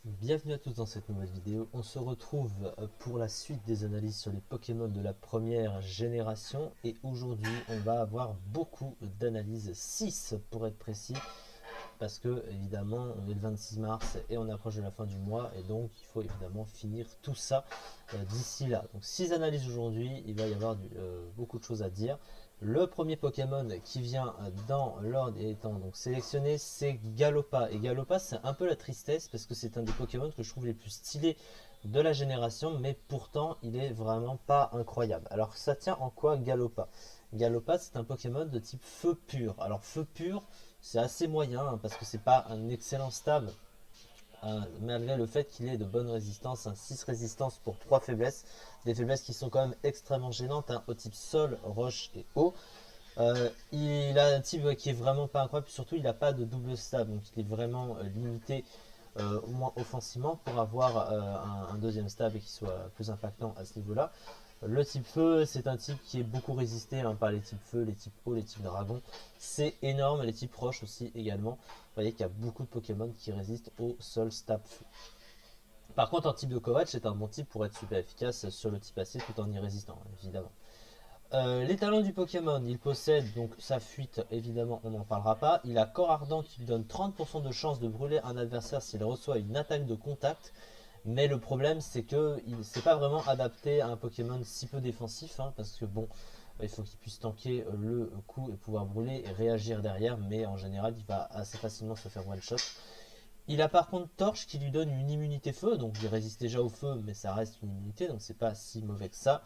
Bienvenue à tous dans cette nouvelle vidéo. On se retrouve pour la suite des analyses sur les Pokémon de la première génération. Et aujourd'hui, on va avoir beaucoup d'analyses, 6 pour être précis. Parce que, évidemment, on est le 26 mars et on approche de la fin du mois. Et donc, il faut évidemment finir tout ça d'ici là. Donc, 6 analyses aujourd'hui. Il va y avoir beaucoup de choses à dire. Le premier Pokémon qui vient dans l'ordre étant donc sélectionné, c'est Galopa. Et Galopa, c'est un peu la tristesse parce que c'est un des Pokémon que je trouve les plus stylés de la génération, mais pourtant il est vraiment pas incroyable. Alors ça tient en quoi Galopa? Galopa, c'est un Pokémon de type feu pur. Alors feu pur, c'est assez moyen hein, parce que c'est pas un excellent stab malgré le fait qu'il ait de bonnes résistances, un 6 résistances pour 3 faiblesses, des faiblesses qui sont quand même extrêmement gênantes hein, au type sol, roche et eau. Il a un type qui est vraiment pas incroyable, surtout il n'a pas de double stab, donc il est vraiment limité au moins offensivement pour avoir un deuxième stab et qui soit plus impactant à ce niveau-là. Le type feu, c'est un type qui est beaucoup résisté hein, par les types feu, les types eau, les types dragon. C'est énorme, les types roche aussi également. Vous voyez qu'il y a beaucoup de Pokémon qui résistent au sol stab feu. Par contre, un type de Kovac est un bon type pour être super efficace sur le type AC tout en y résistant, évidemment. Les talents du Pokémon, il possède donc sa fuite, évidemment on n'en parlera pas. Il a corps ardent qui lui donne 30% de chance de brûler un adversaire s'il reçoit une attaque de contact. Mais le problème c'est que il c'est pas vraiment adapté à un Pokémon si peu défensif, hein, parce que bon, il faut qu'il puisse tanker le coup et pouvoir brûler et réagir derrière, mais en général il va assez facilement se faire one shot. Il a par contre Torche qui lui donne une immunité feu, donc il résiste déjà au feu, mais ça reste une immunité, donc c'est pas si mauvais que ça.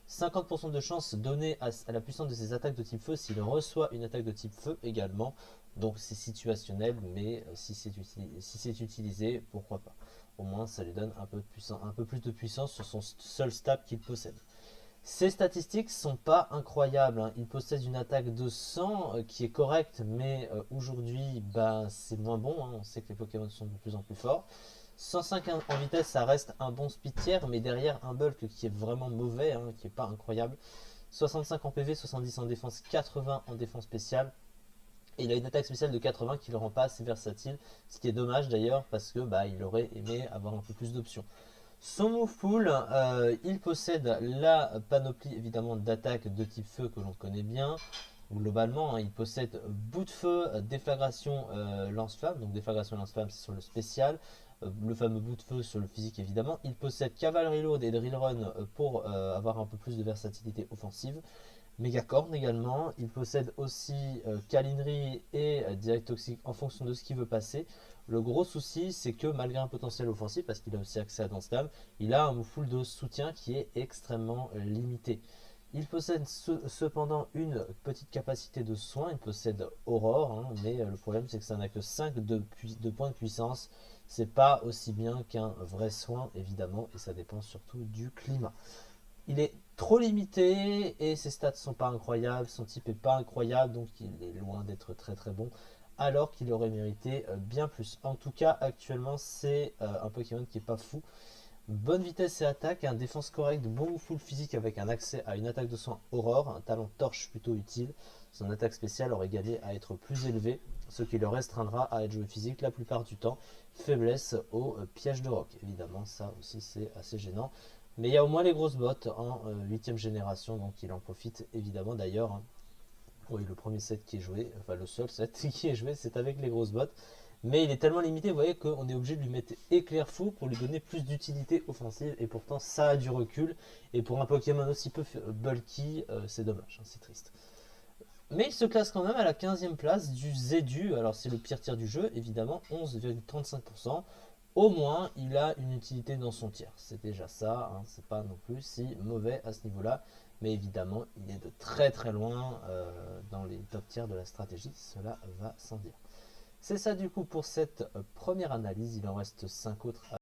50% de chance donnée à la puissance de ses attaques de type feu s'il reçoit une attaque de type feu également. Donc c'est situationnel, mais si c'est utilisé, pourquoi pas. Au moins ça lui donne un peu, un peu plus de puissance sur son seul stab qu'il possède. Ses statistiques sont pas incroyables, hein. Il possède une attaque de 100 qui est correcte, mais aujourd'hui bah, c'est moins bon, hein. On sait que les Pokémon sont de plus en plus forts. 105 en vitesse, ça reste un bon speed tier, mais derrière un bulk qui est vraiment mauvais, hein, qui est pas incroyable. 65 en PV, 70 en défense, 80 en défense spéciale. Et il a une attaque spéciale de 80 qui le rend pas assez versatile, ce qui est dommage d'ailleurs parce que bah, il aurait aimé avoir un peu plus d'options. Son move pool, il possède la panoplie évidemment d'attaques de type feu que l'on connaît bien. Globalement, hein, il possède bout de feu, déflagration, lance-flamme. Donc déflagration lance-flamme, c'est sur le spécial. Le fameux bout de feu sur le physique évidemment. Il possède cavalerie lourde et drill run pour avoir un peu plus de versatilité offensive. Mégacorn également. Il possède aussi câlinerie et direct toxique en fonction de ce qu'il veut passer. Le gros souci, c'est que malgré un potentiel offensif, parce qu'il a aussi accès à Dance Dame, il a un move full de soutien qui est extrêmement limité. Il possède cependant une petite capacité de soin, il possède Aurore, hein, mais le problème c'est que ça n'a que 5 de points de puissance. C'est pas aussi bien qu'un vrai soin évidemment, et ça dépend surtout du climat. Il est trop limité et ses stats sont pas incroyables, son type est pas incroyable, donc il est loin d'être très très bon, alors qu'il aurait mérité bien plus. En tout cas, actuellement, c'est un Pokémon qui est pas fou. Bonne vitesse et attaque, un défense correcte, bon full physique avec un accès à une attaque de soin Aurore, un talent torche plutôt utile. Son attaque spéciale aurait gagné à être plus élevée, ce qui le restreindra à être joué physique la plupart du temps. Faiblesse au piège de roc. Évidemment, ça aussi c'est assez gênant. Mais il y a au moins les grosses bottes en 8ème génération, donc il en profite évidemment d'ailleurs, hein. Oui, le premier set qui est joué, enfin le seul set qui est joué, c'est avec les grosses bottes. Mais il est tellement limité, vous voyez, qu'on est obligé de lui mettre éclair fou pour lui donner plus d'utilité offensive. Et pourtant, ça a du recul. Et pour un Pokémon aussi peu bulky, c'est dommage, hein, c'est triste. Mais il se classe quand même à la 15e place du Zedu. Alors c'est le pire tir du jeu, évidemment, 11,35%. Au moins, il a une utilité dans son tir. C'est déjà ça, hein, c'est pas non plus si mauvais à ce niveau-là. Mais évidemment, il est de très très loin dans les top tiers de la stratégie. Cela va sans dire. C'est ça du coup pour cette première analyse. Il en reste 5 autres